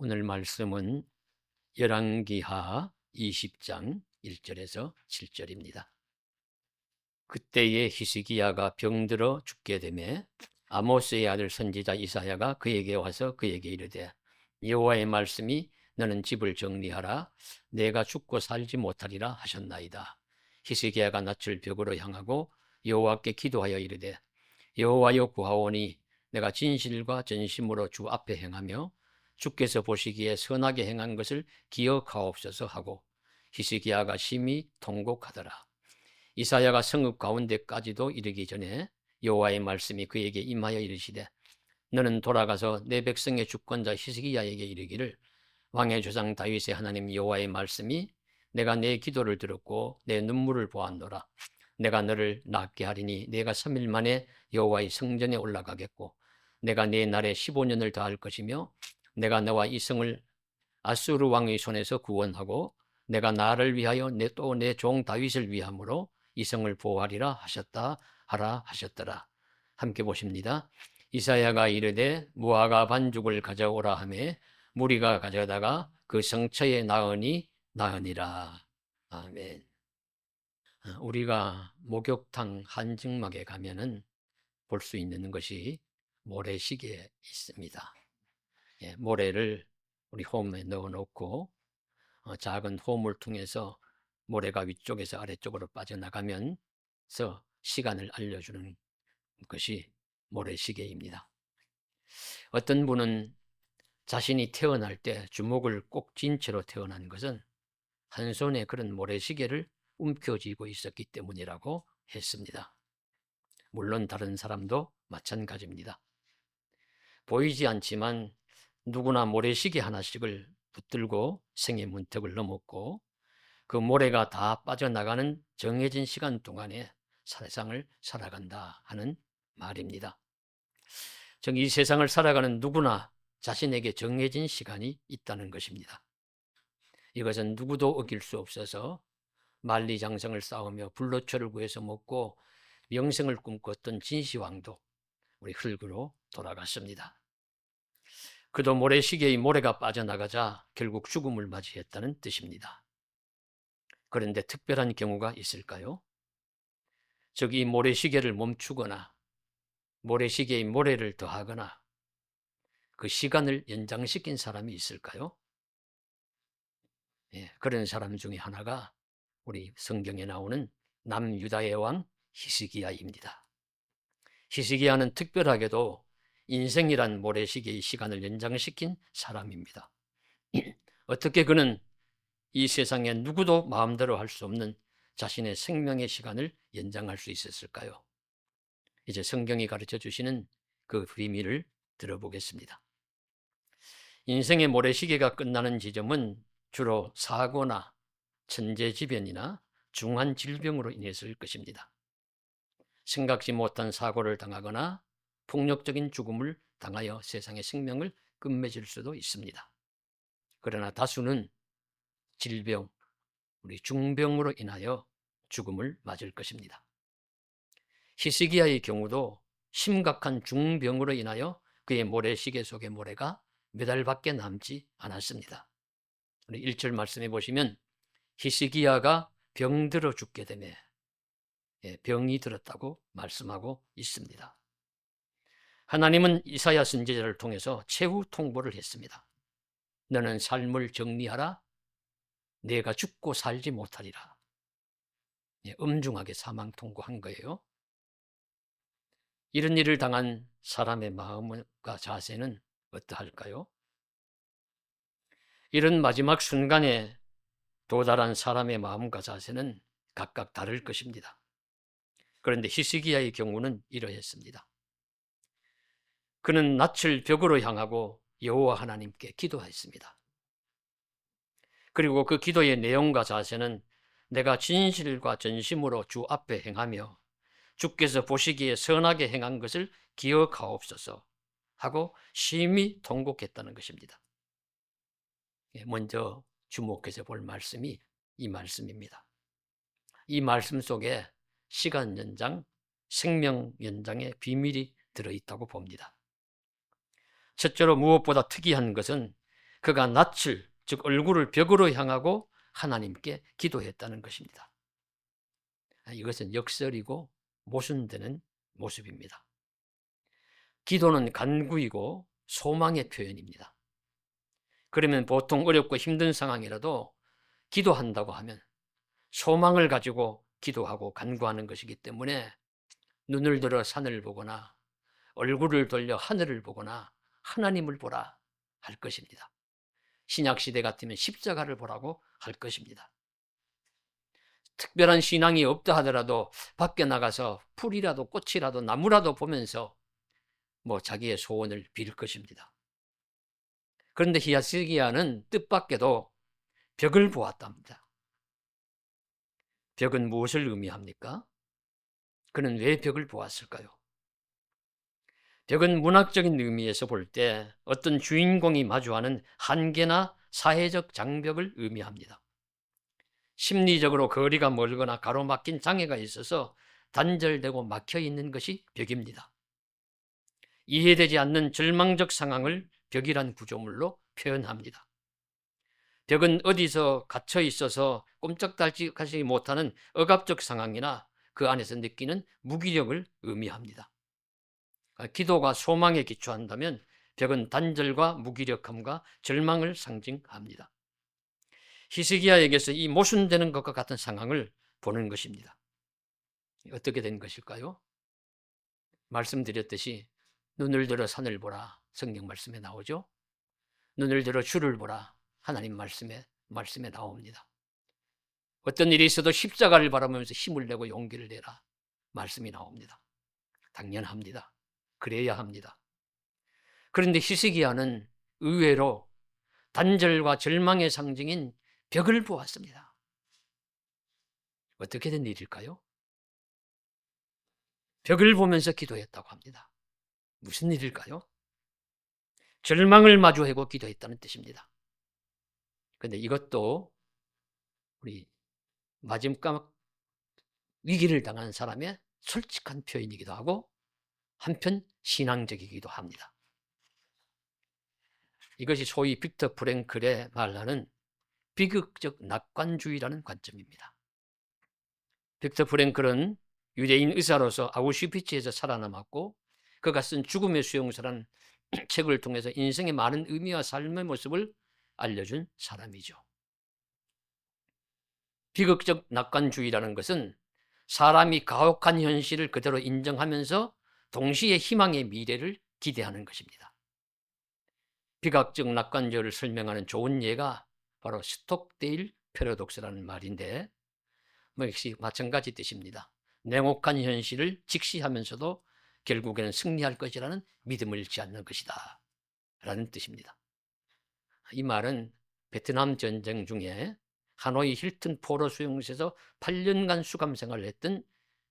오늘 말씀은 열왕기하 20장 1절에서 7절입니다. 그때에 히스기야가 병들어 죽게 되매 아모스의 아들 선지자 이사야가 그에게 와서 그에게 이르되 여호와의 말씀이 너는 집을 정리하라 내가 죽고 살지 못하리라 하셨나이다. 히스기야가 낯을 벽으로 향하고 여호와께 기도하여 이르되 여호와여 구하오니 내가 진실과 전심으로 주 앞에 행하며 주께서 보시기에 선하게 행한 것을 기억하옵소서 하고 히스기야가 심히 통곡하더라. 이사야가 성읍 가운데까지도 이르기 전에 여호와의 말씀이 그에게 임하여 이르시되 너는 돌아가서 내 백성의 주권자 히스기야에게 이르기를 왕의 조상 다윗의 하나님 여호와의 말씀이 내가 내 기도를 들었고 내 눈물을 보았노라. 내가 너를 낫게 하리니 내가 3일 만에 여호와의 성전에 올라가겠고 내가 네 날에 15년을 다할 것이며 내가 너와 이 성을 아수르 왕의 손에서 구원하고 내가 나를 위하여 또 내 종 다윗을 위함으로 이 성을 보호하리라 하셨다 하라 하셨더라. 함께 보십니다. 이사야가 이르되 무화과 반죽을 가져오라 하매 무리가 가져다가 그 성처에 나으니라. 아멘. 우리가 목욕탕 한증막에 가면은 볼 수 있는 것이 모래시계 있습니다. 모래를 우리 홈에 넣어놓고 작은 홈을 통해서 모래가 위쪽에서 아래쪽으로 빠져나가면서 시간을 알려주는 것이 모래시계입니다. 어떤 분은 자신이 태어날 때 주먹을 꼭 쥔 채로 태어난 것은 한 손에 그런 모래시계를 움켜쥐고 있었기 때문이라고 했습니다. 물론 다른 사람도 마찬가지입니다. 보이지 않지만 누구나 모래시계 하나씩을 붙들고 생의 문턱을 넘었고 그 모래가 다 빠져나가는 정해진 시간 동안에 세상을 살아간다 하는 말입니다. 즉 이 세상을 살아가는 누구나 자신에게 정해진 시간이 있다는 것입니다. 이것은 누구도 어길 수 없어서 만리장성을 쌓으며 불로초를 구해서 먹고 명성을 꿈꿨던 진시황도 우리 흙으로 돌아갔습니다. 그도 모래시계의 모래가 빠져나가자 결국 죽음을 맞이했다는 뜻입니다. 그런데 특별한 경우가 있을까요? 즉 이 모래시계를 멈추거나 모래시계의 모래를 더하거나 그 시간을 연장시킨 사람이 있을까요? 그런 사람 중에 하나가 우리 성경에 나오는 남유다의 왕 히스기야입니다. 히스기야는 특별하게도 인생이란 모래시계의 시간을 연장시킨 사람입니다. 어떻게 그는 이 세상에 누구도 마음대로 할 수 없는 자신의 생명의 시간을 연장할 수 있었을까요? 이제 성경이 가르쳐 주시는 그 비밀을 들어보겠습니다. 인생의 모래시계가 끝나는 지점은 주로 사고나 천재지변이나 중한 질병으로 인해서일 것입니다. 생각지 못한 사고를 당하거나 폭력적인 죽음을 당하여 세상의 생명을 끝맺을 수도 있습니다. 그러나 다수는 질병, 우리 중병으로 인하여 죽음을 맞을 것입니다. 히스기야의 경우도 심각한 중병으로 인하여 그의 모래시계 속의 모래가 몇 알밖에 남지 않았습니다. 우리 1절 말씀해 보시면 히스기야가 병들어 죽게 되매 병이 들었다고 말씀하고 있습니다. 하나님은 이사야 선지자를 통해서 최후 통보를 했습니다. 너는 삶을 정리하라. 내가 죽고 살지 못하리라. 엄중하게 사망 통고한 거예요. 이런 일을 당한 사람의 마음과 자세는 어떠할까요? 이런 마지막 순간에 도달한 사람의 마음과 자세는 각각 다를 것입니다. 그런데 히스기야의 경우는 이러했습니다. 그는 낯을 벽으로 향하고 여호와 하나님께 기도했습니다. 그리고 그 기도의 내용과 자세는 내가 진실과 전심으로 주 앞에 행하며 주께서 보시기에 선하게 행한 것을 기억하옵소서 하고 심히 통곡했다는 것입니다. 먼저 주목해서 볼 말씀이 이 말씀입니다. 이 말씀 속에 시간 연장, 생명 연장의 비밀이 들어있다고 봅니다. 첫째로 무엇보다 특이한 것은 그가 낯을, 즉 얼굴을 벽으로 향하고 하나님께 기도했다는 것입니다. 이것은 역설이고 모순되는 모습입니다. 기도는 간구이고 소망의 표현입니다. 그러면 보통 어렵고 힘든 상황이라도 기도한다고 하면 소망을 가지고 기도하고 간구하는 것이기 때문에 눈을 들어 산을 보거나 얼굴을 돌려 하늘을 보거나 하나님을 보라 할 것입니다. 신약시대 같으면 십자가를 보라고 할 것입니다. 특별한 신앙이 없다 하더라도 밖에 나가서 풀이라도 꽃이라도 나무라도 보면서 자기의 소원을 빌 것입니다. 그런데 히스기야는 뜻밖에도 벽을 보았답니다. 벽은 무엇을 의미합니까? 그는 왜 벽을 보았을까요? 벽은 문학적인 의미에서 볼 때 어떤 주인공이 마주하는 한계나 사회적 장벽을 의미합니다. 심리적으로 거리가 멀거나 가로막힌 장애가 있어서 단절되고 막혀 있는 것이 벽입니다. 이해되지 않는 절망적 상황을 벽이란 구조물로 표현합니다. 벽은 어디서 갇혀 있어서 꼼짝달싹하지 못하는 억압적 상황이나 그 안에서 느끼는 무기력을 의미합니다. 기도가 소망에 기초한다면 벽은 단절과 무기력함과 절망을 상징합니다. 히스기야에게서 이 모순되는 것과 같은 상황을 보는 것입니다. 어떻게 된 것일까요? 말씀드렸듯이 눈을 들어 산을 보라, 성경 말씀에 나오죠. 눈을 들어 주를 보라, 하나님 말씀에 나옵니다. 어떤 일이 있어도 십자가를 바라보면서 힘을 내고 용기를 내라, 말씀이 나옵니다. 당연합니다. 그래야 합니다. 그런데 히스기야는 의외로 단절과 절망의 상징인 벽을 보았습니다. 어떻게 된 일일까요? 벽을 보면서 기도했다고 합니다. 무슨 일일까요? 절망을 마주하고 기도했다는 뜻입니다. 그런데 이것도 우리 마지막 위기를 당한 사람의 솔직한 표현이기도 하고 한편 신앙적이기도 합니다. 이것이 소위 빅터 프랭클의 말하는 비극적 낙관주의라는 관점입니다. 빅터 프랭클은 유대인 의사로서 아우슈비츠에서 살아남았고 그가 쓴 죽음의 수용소라는 책을 통해서 인생의 많은 의미와 삶의 모습을 알려준 사람이죠. 비극적 낙관주의라는 것은 사람이 가혹한 현실을 그대로 인정하면서 동시에 희망의 미래를 기대하는 것입니다. 비극적 낙관주의를 설명하는 좋은 예가 바로 스톡데일 패러독스라는 말인데 역시 마찬가지 뜻입니다. 냉혹한 현실을 직시하면서도 결국에는 승리할 것이라는 믿음을 잃지 않는 것이다 라는 뜻입니다. 이 말은 베트남 전쟁 중에 하노이 힐튼 포로 수용소에서 8년간 수감 생활을 했던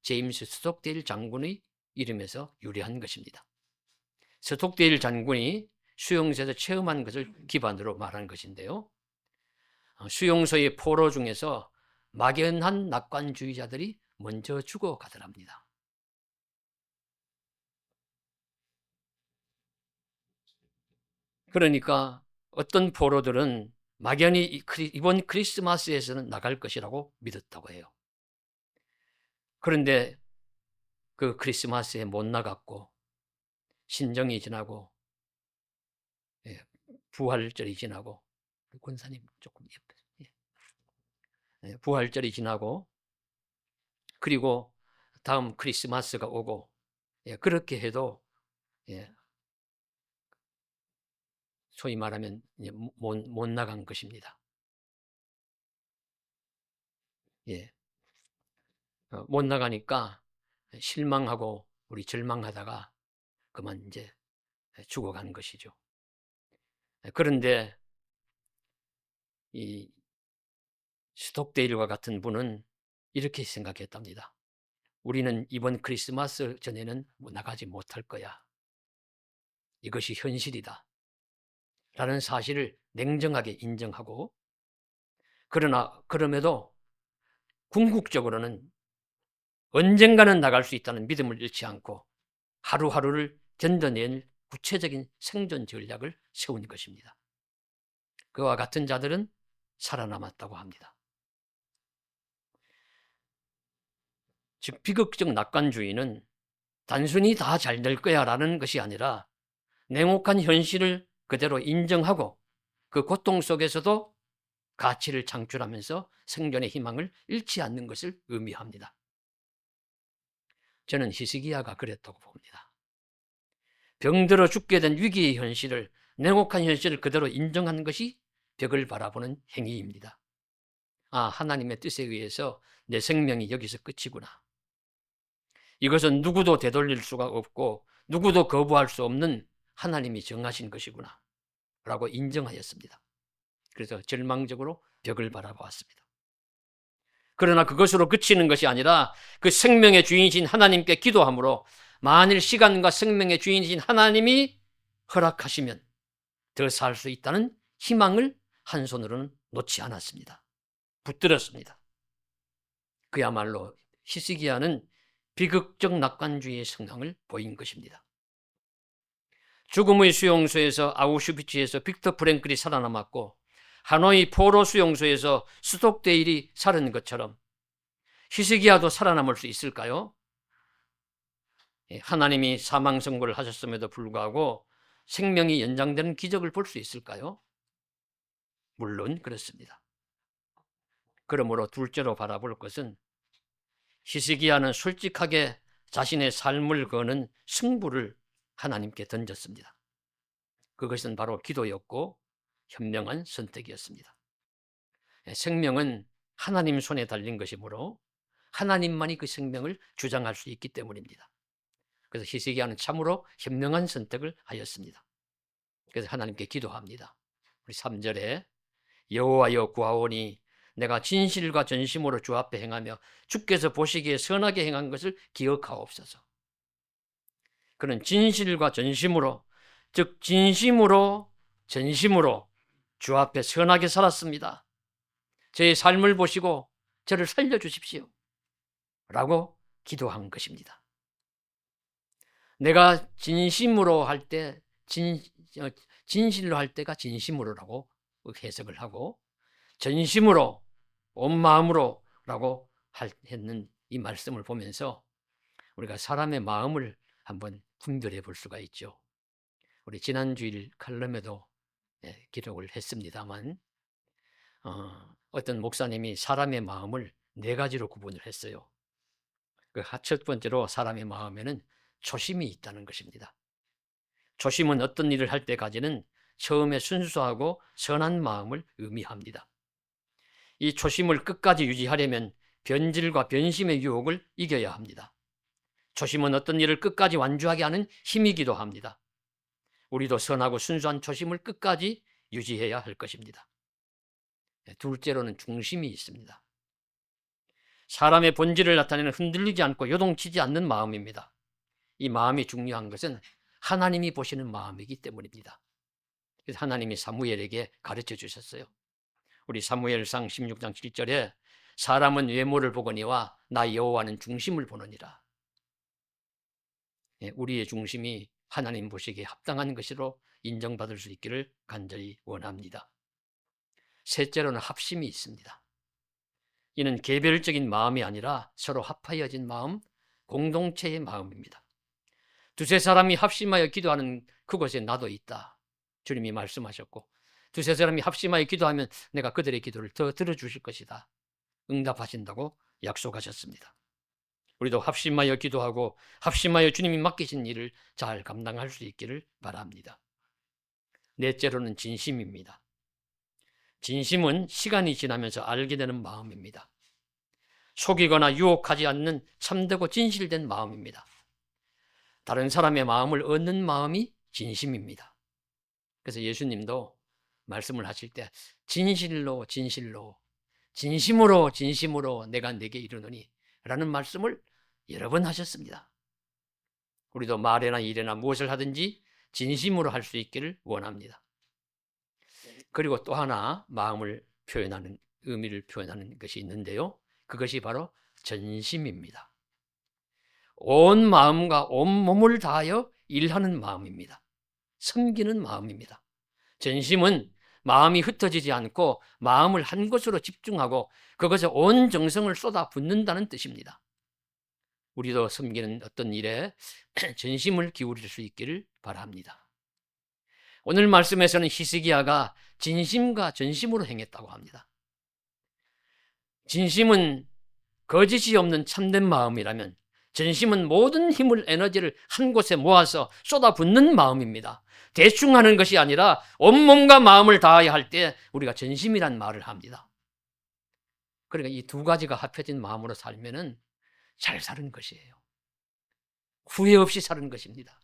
제임스 스톡데일 장군의 이름에서 유래한 것입니다. 스톡데일 장군이 수용소에서 체험한 것을 기반으로 말한 것인데요. 수용소의 포로 중에서 막연한 낙관주의자들이 먼저 죽어가더랍니다. 그러니까 어떤 포로들은 막연히 이번 크리스마스에서는 나갈 것이라고 믿었다고 해요. 그런데 그 크리스마스에 못 나갔고 신정이 지나고 부활절이 지나고 권사님 조금 부활절이 지나고 그리고 다음 크리스마스가 오고 그렇게 해도 소위 말하면 못 나간 것입니다. 못 나가니까 실망하고 우리 절망하다가 그만 이제 죽어가는 것이죠. 그런데 이 스톡데일과 같은 분은 이렇게 생각했답니다. 우리는 이번 크리스마스 전에는 나가지 못할 거야. 이것이 현실이다. 라는 사실을 냉정하게 인정하고 그럼에도 궁극적으로는 언젠가는 나갈 수 있다는 믿음을 잃지 않고 하루하루를 견뎌낼 구체적인 생존 전략을 세운 것입니다. 그와 같은 자들은 살아남았다고 합니다. 즉 비극적 낙관주의는 단순히 다 잘 될 거야 라는 것이 아니라 냉혹한 현실을 그대로 인정하고 그 고통 속에서도 가치를 창출하면서 생존의 희망을 잃지 않는 것을 의미합니다. 저는 히스기야가 그랬다고 봅니다. 병들어 죽게 된 위기의 현실을, 냉혹한 현실을 그대로 인정하는 것이 벽을 바라보는 행위입니다. 아, 하나님의 뜻에 의해서 내 생명이 여기서 끝이구나. 이것은 누구도 되돌릴 수가 없고 누구도 거부할 수 없는 하나님이 정하신 것이구나 라고 인정하였습니다. 그래서 절망적으로 벽을 바라보았습니다. 그러나 그것으로 그치는 것이 아니라 그 생명의 주인이신 하나님께 기도함으로 만일 시간과 생명의 주인이신 하나님이 허락하시면 더 살 수 있다는 희망을 한 손으로는 놓지 않았습니다. 붙들었습니다. 그야말로 히스기야는 비극적 낙관주의의 성향을 보인 것입니다. 죽음의 수용소에서 아우슈비츠에서 빅터 프랭클이 살아남았고 하노이 포로 수용소에서 스톡데일이 살은 것처럼 히스기야도 살아남을 수 있을까요? 하나님이 사망 선고를 하셨음에도 불구하고 생명이 연장되는 기적을 볼 수 있을까요? 물론 그렇습니다. 그러므로 둘째로 바라볼 것은 히스기야는 솔직하게 자신의 삶을 거는 승부를 하나님께 던졌습니다. 그것은 바로 기도였고 현명한 선택이었습니다. 생명은 하나님 손에 달린 것이므로 하나님만이 그 생명을 주장할 수 있기 때문입니다. 그래서 히스기야는 참으로 현명한 선택을 하였습니다. 그래서 하나님께 기도합니다. 우리 3절에 여호와여 구하오니 내가 진실과 전심으로 주 앞에 행하며 주께서 보시기에 선하게 행한 것을 기억하옵소서. 그는 진실과 전심으로, 즉 진심으로 전심으로 주 앞에 선하게 살았습니다. 저의 삶을 보시고 저를 살려주십시오 라고 기도한 것입니다. 내가 진심으로 할 때, 진실로 할 때가 진심으로라고 해석을 하고 전심으로, 온 마음으로 라고 했는 이 말씀을 보면서 우리가 사람의 마음을 한번 분별해 볼 수가 있죠. 우리 지난 주일 칼럼에도 기록을 했습니다만 어떤 목사님이 사람의 마음을 4가지로 구분을 했어요. 그 첫 번째로 사람의 마음에는 초심이 있다는 것입니다. 초심은 어떤 일을 할 때까지는 처음에 순수하고 선한 마음을 의미합니다. 이 초심을 끝까지 유지하려면 변질과 변심의 유혹을 이겨야 합니다. 초심은 어떤 일을 끝까지 완주하게 하는 힘이기도 합니다. 우리도 선하고 순수한 초심을 끝까지 유지해야 할 것입니다. 둘째로는 중심이 있습니다. 사람의 본질을 나타내는 흔들리지 않고 요동치지 않는 마음입니다. 이 마음이 중요한 것은 하나님이 보시는 마음이기 때문입니다. 그래서 하나님이 사무엘에게 가르쳐 주셨어요. 우리 사무엘상 16장 7절에 사람은 외모를 보거니와 나 여호와는 중심을 보느니라. 우리의 중심이 하나님 보시기에 합당한 것으로 인정받을 수 있기를 간절히 원합니다. 셋째로는 합심이 있습니다. 이는 개별적인 마음이 아니라 서로 합하여진 마음, 공동체의 마음입니다. 두세 사람이 합심하여 기도하는 그곳에 나도 있다. 주님이 말씀하셨고 두세 사람이 합심하여 기도하면 내가 그들의 기도를 더 들어주실 것이다. 응답하신다고 약속하셨습니다. 우리도 합심하여 기도하고 합심하여 주님이 맡기신 일을 잘 감당할 수 있기를 바랍니다. 넷째로는 진심입니다. 진심은 시간이 지나면서 알게 되는 마음입니다. 속이거나 유혹하지 않는 참되고 진실된 마음입니다. 다른 사람의 마음을 얻는 마음이 진심입니다. 그래서 예수님도 말씀을 하실 때 진실로 진심으로 내가 네게 이르노니 라는 말씀을 여러 번 하셨습니다. 우리도 말이나 일이나 무엇을 하든지 진심으로 할 수 있기를 원합니다. 그리고 또 하나 마음을 표현하는, 의미를 표현하는 것이 있는데요. 그것이 바로 전심입니다. 온 마음과 온 몸을 다하여 일하는 마음입니다. 섬기는 마음입니다. 전심은 마음이 흩어지지 않고 마음을 한 곳으로 집중하고 그것에 온 정성을 쏟아 붓는다는 뜻입니다. 우리도 섬기는 어떤 일에 전심을 기울일 수 있기를 바랍니다. 오늘 말씀에서는 히스기야가 진심과 전심으로 행했다고 합니다. 진심은 거짓이 없는 참된 마음이라면 전심은 모든 힘을, 에너지를 한 곳에 모아서 쏟아붓는 마음입니다. 대충 하는 것이 아니라 온몸과 마음을 다해야 할 때 우리가 전심이란 말을 합니다. 그러니까 이 두 가지가 합해진 마음으로 살면은 잘 사는 것이에요. 후회 없이 사는 것입니다.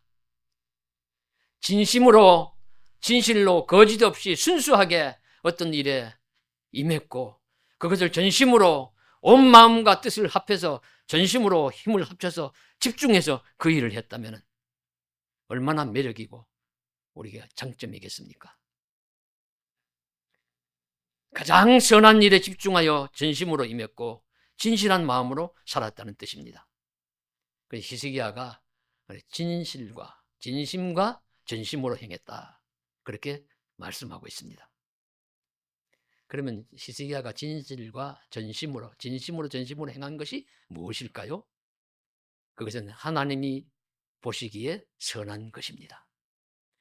진심으로, 진실로, 거짓 없이 순수하게 어떤 일에 임했고 그것을 전심으로 온 마음과 뜻을 합해서 전심으로 힘을 합쳐서 집중해서 그 일을 했다면 얼마나 매력이고 우리가 장점이겠습니까? 가장 선한 일에 집중하여 전심으로 임했고 진실한 마음으로 살았다는 뜻입니다. 그래서 히스기야가 진실과 진심과 전심으로 행했다, 그렇게 말씀하고 있습니다. 그러면 히스기야가 진실과 전심으로 전심으로 행한 것이 무엇일까요? 그것은 하나님이 보시기에 선한 것입니다.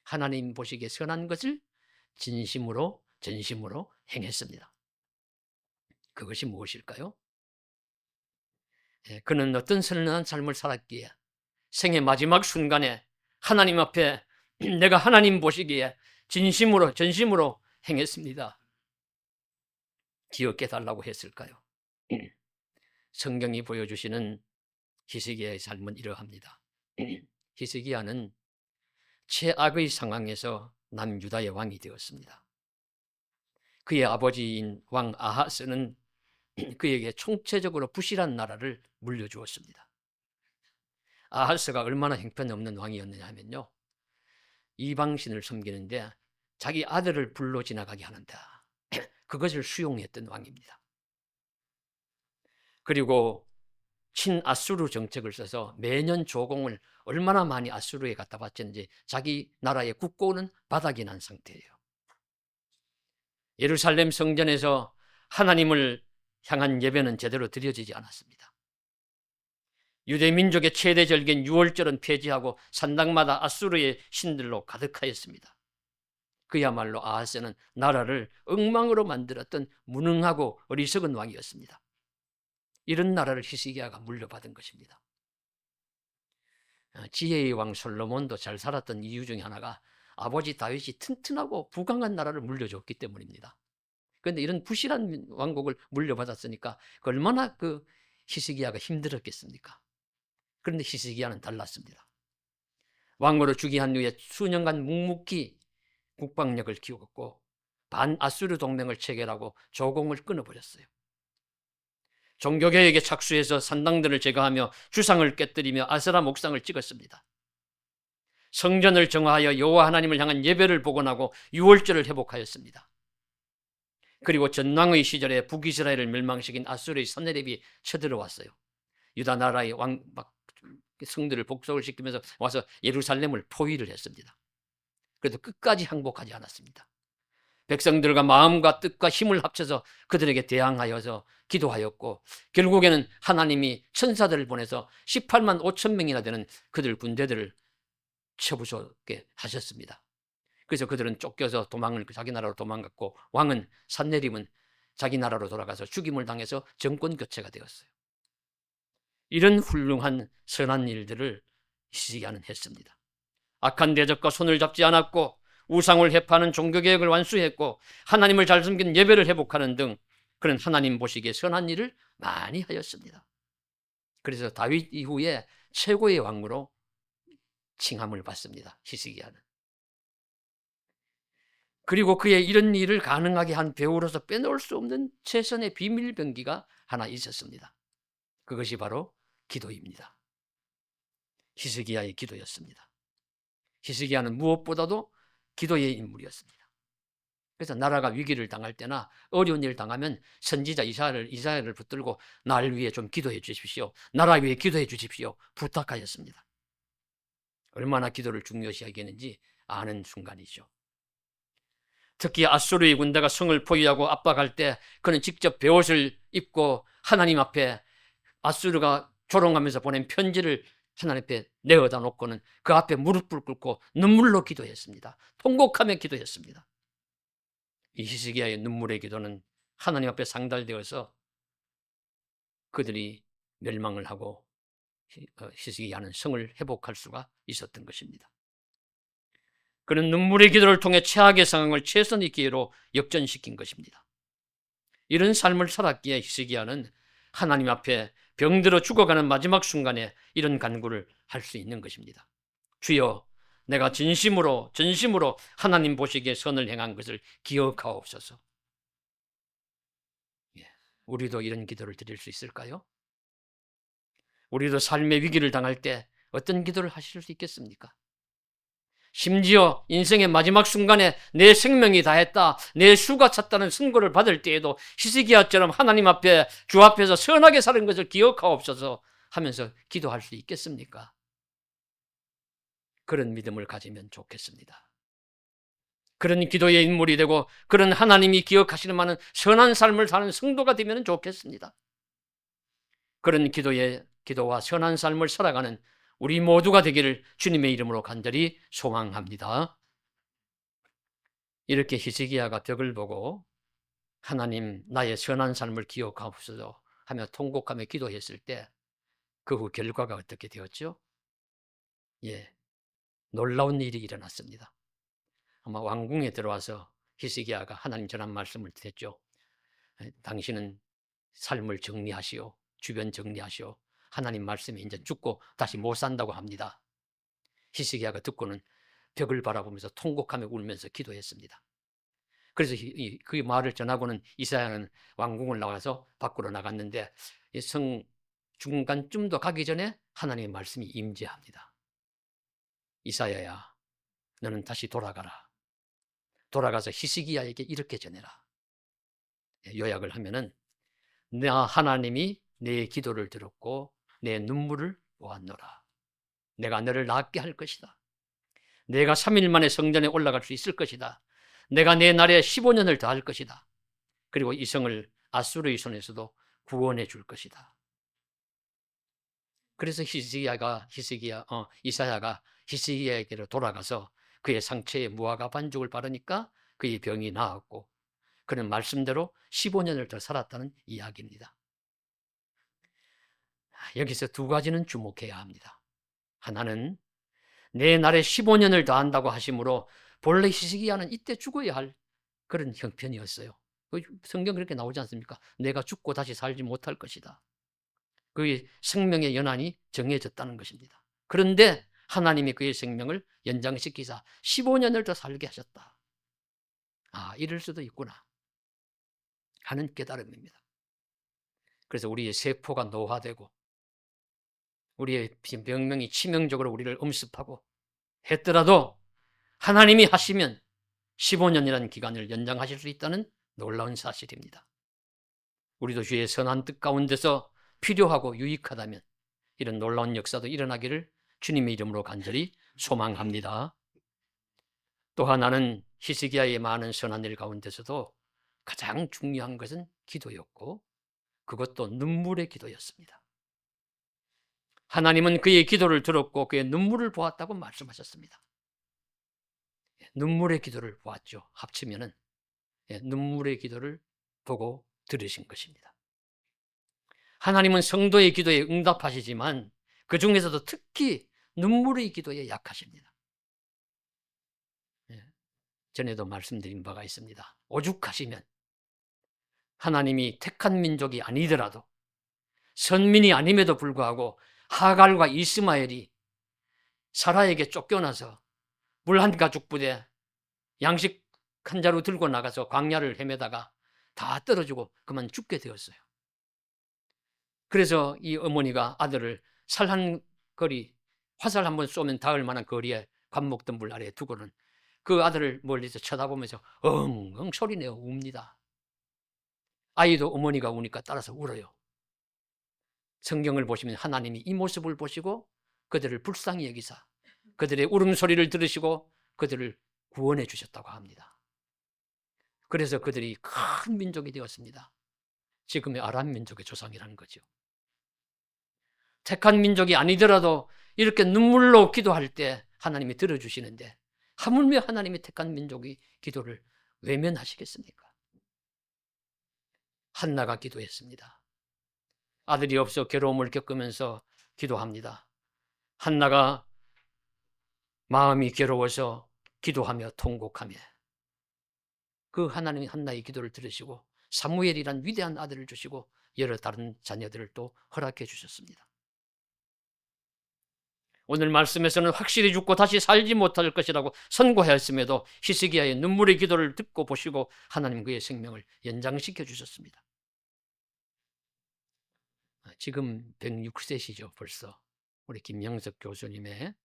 하나님 보시기에 선한 것을 진심으로 전심으로 행했습니다. 그것이 무엇일까요? 그는 어떤 선한 삶을 살았기에 생의 마지막 순간에 하나님 앞에 내가 하나님 보시기에 진심으로 전심으로 행했습니다, 기억해 달라고 했을까요? 성경이 보여주시는 히스기야의 삶은 이러합니다. 히스기야는 최악의 상황에서 남유다의 왕이 되었습니다. 그의 아버지인 왕 아하스는 그에게 총체적으로 부실한 나라를 물려주었습니다. 아하스가 얼마나 형편없는 왕이었느냐 하면요, 이방신을 섬기는데 자기 아들을 불로 지나가게 하는다, 그것을 수용했던 왕입니다. 그리고 친아수르 정책을 써서 매년 조공을 얼마나 많이 아수르에 갖다 바쳤는지 자기 나라의 국고는 바닥이 난 상태예요. 예루살렘 성전에서 하나님을 향한 예배는 제대로 드려지지 않았습니다. 유대 민족의 최대 절기인 유월절은 폐지하고 산당마다 아수르의 신들로 가득하였습니다. 그야말로 아하스는 나라를 엉망으로 만들었던 무능하고 어리석은 왕이었습니다. 이런 나라를 히스기야가 물려받은 것입니다. 지혜의 왕 솔로몬도 잘 살았던 이유 중에 하나가 아버지 다윗이 튼튼하고 부강한 나라를 물려줬기 때문입니다. 그런데 이런 부실한 왕국을 물려받았으니까 얼마나 히스기야가 힘들었겠습니까? 그런데 히스기야는 달랐습니다. 왕으로 즉위한 후에 수년간 묵묵히 국방력을 키웠고 반아수르 동맹을 체결하고 조공을 끊어버렸어요. 종교개혁에 착수해서 산당들을 제거하며 주상을 깨뜨리며 아세라 목상을 찍었습니다. 성전을 정화하여 여호와 하나님을 향한 예배를 복원하고 유월절을 회복하였습니다. 그리고 전왕의 시절에 북이스라엘을 멸망시킨 아수르의 선헤립이 쳐들어왔어요. 유다 나라의 성들을 복속을 시키면서 와서 예루살렘을 포위를 했습니다. 그래도 끝까지 항복하지 않았습니다. 백성들과 마음과 뜻과 힘을 합쳐서 그들에게 대항하여서 기도하였고 결국에는 하나님이 천사들을 보내서 18만 5천 명이나 되는 그들 군대들을 쳐부수게 하셨습니다. 그래서 그들은 쫓겨서 자기 나라로 도망갔고 왕은 산헤립은 자기 나라로 돌아가서 죽임을 당해서 정권 교체가 되었어요. 이런 훌륭한 선한 일들을 히스기야는 했습니다. 악한 대적과 손을 잡지 않았고 우상을 회파하는 종교개혁을 완수했고 하나님을 잘 섬기는 예배를 회복하는 등 그런 하나님 보시기에 선한 일을 많이 하였습니다. 그래서 다윗 이후에 최고의 왕으로 칭함을 받습니다, 히스기야는. 그리고 그의 이런 일을 가능하게 한 배우로서 빼놓을 수 없는 최선의 비밀병기가 하나 있었습니다. 그것이 바로 기도입니다. 히스기야의 기도였습니다. 히스기야는 무엇보다도 기도의 인물이었습니다. 그래서 나라가 위기를 당할 때나 어려운 일을 당하면 선지자 이사야를 붙들고 날 위해 좀 기도해 주십시오, 나라 위해 기도해 주십시오 부탁하였습니다. 얼마나 기도를 중요시 여기는지 아는 순간이죠. 특히 아수르의 군대가 성을 포위하고 압박할 때 그는 직접 베옷을 입고 하나님 앞에 아수르가 조롱하면서 보낸 편지를 하나님 앞에 내어다 놓고는 그 앞에 무릎을 꿇고 눈물로 기도했습니다. 통곡하며 기도했습니다. 이 히스기야의 눈물의 기도는 하나님 앞에 상달되어서 그들이 멸망을 하고 히스기야는 성을 회복할 수가 있었던 것입니다. 그는 눈물의 기도를 통해 최악의 상황을 최선의 기회로 역전시킨 것입니다. 이런 삶을 살았기에 히스기야는 하나님 앞에 병들어 죽어가는 마지막 순간에 이런 간구를 할 수 있는 것입니다. 주여, 내가 진심으로 하나님 보시기에 선을 행한 것을 기억하옵소서. 우리도 이런 기도를 드릴 수 있을까요? 우리도 삶의 위기를 당할 때 어떤 기도를 하실 수 있겠습니까? 심지어 인생의 마지막 순간에 내 생명이 다했다, 내 수가 찼다는 선고를 받을 때에도 히스기야처럼 하나님 앞에, 주 앞에서 선하게 사는 것을 기억하옵소서 하면서 기도할 수 있겠습니까? 그런 믿음을 가지면 좋겠습니다. 그런 기도의 인물이 되고 그런 하나님이 기억하시는 많은 선한 삶을 사는 성도가 되면 좋겠습니다. 그런 기도와 선한 삶을 살아가는 우리 모두가 되기를 주님의 이름으로 간절히 소망합니다. 이렇게 히스기야가 벽을 보고 하나님 나의 선한 삶을 기억하옵소서 하며 통곡하며 기도했을 때 그 후 결과가 어떻게 되었죠? 놀라운 일이 일어났습니다. 아마 왕궁에 들어와서 히스기야가 하나님 전한 말씀을 드렸죠. 당신은 삶을 정리하시오. 주변 정리하시오. 하나님 말씀에 이제 죽고 다시 못 산다고 합니다. 히스기야가 듣고는 벽을 바라보면서 통곡하며 울면서 기도했습니다. 그래서 그 말을 전하고는 이사야는 왕궁을 나가서 밖으로 나갔는데 성 중간쯤도 가기 전에 하나님의 말씀이 임재합니다. 이사야야, 너는 다시 돌아가라. 돌아가서 히스기야에게 이렇게 전해라. 요약을 하면은 나 하나님이 내 기도를 들었고 내 눈물을 보았노라. 내가 너를 낫게 할 것이다. 내가 3일 만에 성전에 올라갈 수 있을 것이다. 내가 내 날에 15년을 더할 것이다. 그리고 이 성을 아수르의 손에서도 구원해 줄 것이다. 그래서 이사야가 히스기야에게로 돌아가서 그의 상처에 무화과 반죽을 바르니까 그의 병이 나았고 그는 말씀대로 15년을 더 살았다는 이야기입니다. 여기서 두 가지는 주목해야 합니다. 하나는 내 날에 15년을 더한다고 하심으로 본래 히스기야는 이때 죽어야 할 그런 형편이었어요. 성경 그렇게 나오지 않습니까? 내가 죽고 다시 살지 못할 것이다. 그의 생명의 연한이 정해졌다는 것입니다. 그런데 하나님이 그의 생명을 연장시키사 15년을 더 살게 하셨다. 이럴 수도 있구나 하는 깨달음입니다. 그래서 우리의 세포가 노화되고 우리의 병명이 치명적으로 우리를 엄습하고 했더라도 하나님이 하시면 15년이라는 기간을 연장하실 수 있다는 놀라운 사실입니다. 우리도 주의 선한 뜻 가운데서 필요하고 유익하다면 이런 놀라운 역사도 일어나기를 주님의 이름으로 간절히 소망합니다. 또 하나는 히스기야의 많은 선한 일 가운데서도 가장 중요한 것은 기도였고 그것도 눈물의 기도였습니다. 하나님은 그의 기도를 들었고 그의 눈물을 보았다고 말씀하셨습니다. 눈물의 기도를 보았죠. 합치면은 눈물의 기도를 보고 들으신 것입니다. 하나님은 성도의 기도에 응답하시지만 그 중에서도 특히 눈물의 기도에 약하십니다. 전에도 말씀드린 바가 있습니다. 오죽하시면 하나님이 택한 민족이 아니더라도 선민이 아님에도 불구하고 하갈과 이스마엘이 사라에게 쫓겨나서 물 한 가죽 부대 양식 한 자루 들고 나가서 광야를 헤매다가 다 떨어지고 그만 죽게 되었어요. 그래서 이 어머니가 아들을 살 한 거리, 화살 한번 쏘면 닿을 만한 거리에 관목덤불 아래에 두고는 그 아들을 멀리서 쳐다보면서 엉엉 소리내어 웁니다. 아이도 어머니가 우니까 따라서 울어요. 성경을 보시면 하나님이 이 모습을 보시고 그들을 불쌍히 여기사 그들의 울음소리를 들으시고 그들을 구원해 주셨다고 합니다. 그래서 그들이 큰 민족이 되었습니다. 지금의 아람 민족의 조상이라는 거죠. 택한 민족이 아니더라도 이렇게 눈물로 기도할 때 하나님이 들어주시는데 하물며 하나님이 택한 민족이 기도를 외면하시겠습니까? 한나가 기도했습니다. 아들이 없어 괴로움을 겪으면서 기도합니다. 한나가 마음이 괴로워서 기도하며 통곡하며 그 하나님이 한나의 기도를 들으시고 사무엘이란 위대한 아들을 주시고 여러 다른 자녀들을 또 허락해 주셨습니다. 오늘 말씀에서는 확실히 죽고 다시 살지 못할 것이라고 선고하였음에도 히스기야의 눈물의 기도를 듣고 보시고 하나님 그의 생명을 연장시켜 주셨습니다. 지금 106세시죠 벌써. 우리 김영석 교수님의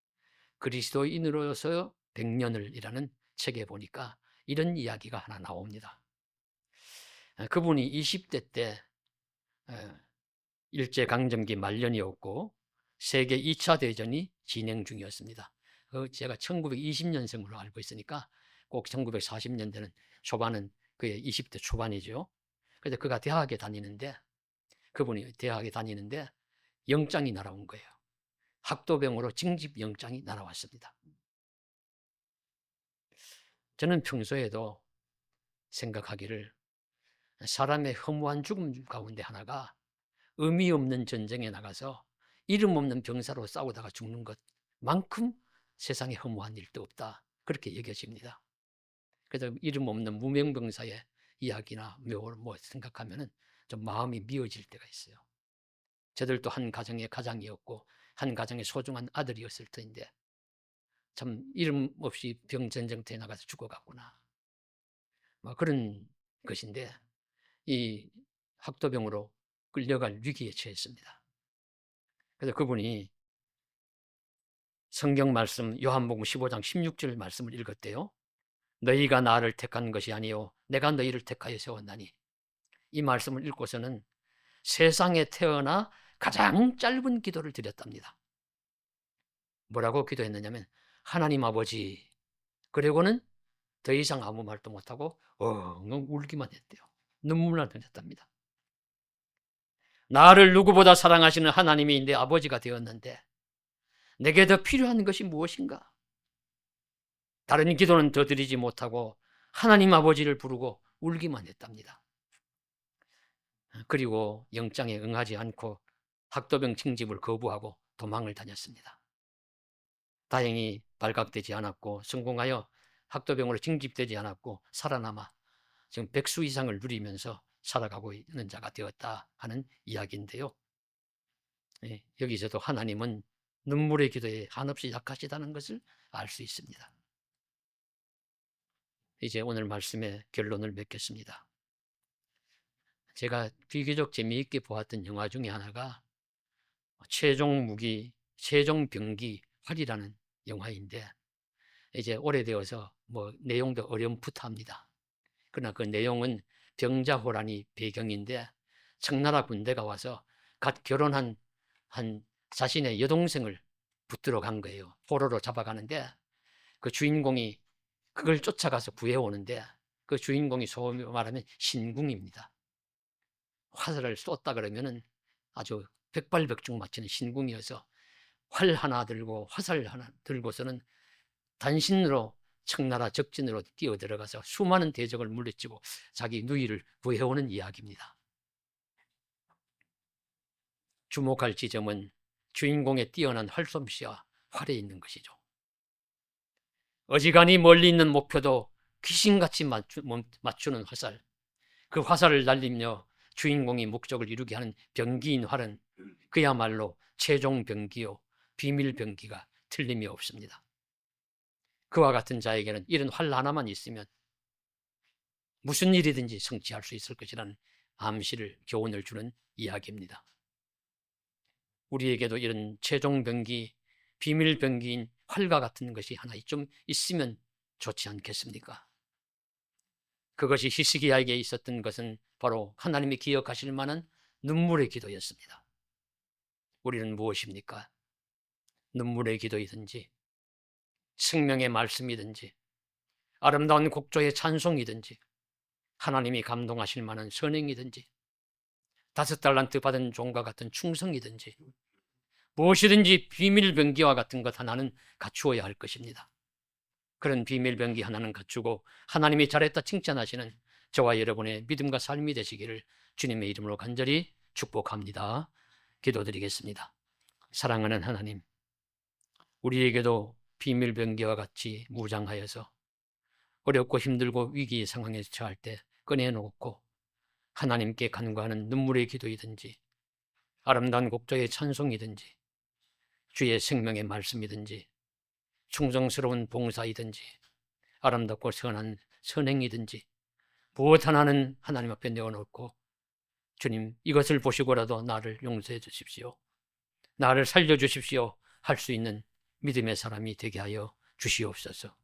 그리스도인으로서 100년을 이라는 책에 보니까 이런 이야기가 하나 나옵니다. 그분이 20대 때 일제강점기 말년이었고 세계 2차 대전이 진행 중이었습니다. 제가 1920년생으로 알고 있으니까 꼭 1940년대는 초반은 그의 20대 초반이죠. 그래서 그가 대학에 다니는데 그분이 대학에 다니는데 영장이 날아온 거예요. 학도병으로 징집 영장이 날아왔습니다. 저는 평소에도 생각하기를 사람의 허무한 죽음 가운데 하나가 의미 없는 전쟁에 나가서 이름 없는 병사로 싸우다가 죽는 것만큼 세상에 허무한 일도 없다. 그렇게 여겨집니다. 그래서 이름 없는 무명병사의 이야기나 뭐 생각하면 좀 마음이 미어질 때가 있어요. 저들도 한 가정의 가장이었고 한 가정의 소중한 아들이었을 터인데 참 이름 없이 병전쟁터에 나가서 죽어갔구나. 뭐 그런 것인데 이 학도병으로 끌려갈 위기에 처했습니다. 그래서 그분이 성경 말씀 요한복음 15장 16절 말씀을 읽었대요. 너희가 나를 택한 것이 아니요 내가 너희를 택하여 세웠나니. 이 말씀을 읽고서는 세상에 태어나 가장 짧은 기도를 드렸답니다. 뭐라고 기도했느냐면 하나님 아버지. 그리고는 더 이상 아무 말도 못하고 엉엉 울기만 했대요. 눈물만 흘렸답니다. 나를 누구보다 사랑하시는 하나님이 내 아버지가 되었는데 내게 더 필요한 것이 무엇인가? 다른 기도는 더 드리지 못하고 하나님 아버지를 부르고 울기만 했답니다. 그리고 영장에 응하지 않고 학도병 징집을 거부하고 도망을 다녔습니다. 다행히 발각되지 않았고 성공하여 학도병으로 징집되지 않았고 살아남아 지금 100수 이상을 누리면서 살아가고 있는 자가 되었다 하는 이야기인데요. 여기서도 하나님은 눈물의 기도에 한없이 약하시다는 것을 알 수 있습니다. 이제 오늘 말씀의 결론을 맺겠습니다. 제가 비교적 재미있게 보았던 영화 중에 하나가 최종병기 활이라는 영화인데 이제 오래되어서 뭐 내용도 어렴풋합니다. 그러나 그 내용은 병자호란이 배경인데 청나라 군대가 와서 갓 결혼한 한 자신의 여동생을 붙들어 간 거예요. 포로로 잡아가는데 그 주인공이 그걸 쫓아가서 구해오는데 그 주인공이 소위 말하면 신궁입니다. 화살을 쏟다 그러면은 아주 백발백중 맞추는 신궁이어서 활 하나 들고 화살 하나 들고서는 단신으로 청나라 적진으로 뛰어들어가서 수많은 대적을 물리치고 자기 누이를 구해오는 이야기입니다. 주목할 지점은 주인공의 뛰어난 활솜씨와 활에 있는 것이죠. 어지간히 멀리 있는 목표도 귀신같이 맞추는 화살, 그 화살을 날리며 주인공이 목적을 이루게 하는 병기인 활은 그야말로 최종 병기요 비밀 병기가 틀림이 없습니다. 그와 같은 자에게는 이런 활 하나만 있으면 무슨 일이든지 성취할 수 있을 것이라는 암시를 교훈을 주는 이야기입니다. 우리에게도 이런 최종 병기, 비밀 병기인 활과 같은 것이 하나 좀 있으면 좋지 않겠습니까? 그것이 히스기야에게 있었던 것은 바로 하나님이 기억하실 만한 눈물의 기도였습니다. 우리는 무엇입니까? 눈물의 기도이든지 생명의 말씀이든지 아름다운 곡조의 찬송이든지 하나님이 감동하실 만한 선행이든지 5달란트 받은 종과 같은 충성이든지 무엇이든지 비밀병기와 같은 것 하나는 갖추어야 할 것입니다. 그런 비밀병기 하나는 갖추고 하나님이 잘했다 칭찬하시는 저와 여러분의 믿음과 삶이 되시기를 주님의 이름으로 간절히 축복합니다. 기도드리겠습니다. 사랑하는 하나님, 우리에게도 비밀병기와 같이 무장하여서 어렵고 힘들고 위기 상황에 처할 때 꺼내놓고 하나님께 간구하는 눈물의 기도이든지 아름다운 곡조의 찬송이든지 주의 생명의 말씀이든지 충성스러운 봉사이든지 아름답고 선한 선행이든지 무엇 하나는 하나님 앞에 내어놓고 주님, 이것을 보시고라도 나를 용서해 주십시오, 나를 살려주십시오 할 수 있는 믿음의 사람이 되게 하여 주시옵소서.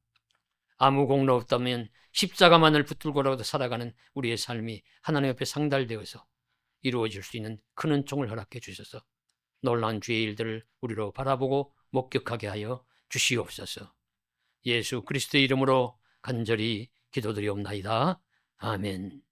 아무 공로 없다면 십자가만을 붙들고라도 살아가는 우리의 삶이 하나님 앞에 상달되어서 이루어질 수 있는 큰 은총을 허락해 주셔서 놀라운 주의 일들을 우리로 바라보고 목격하게 하여 주시옵소서. 예수 그리스도의 이름으로 간절히 기도드리옵나이다. 아멘.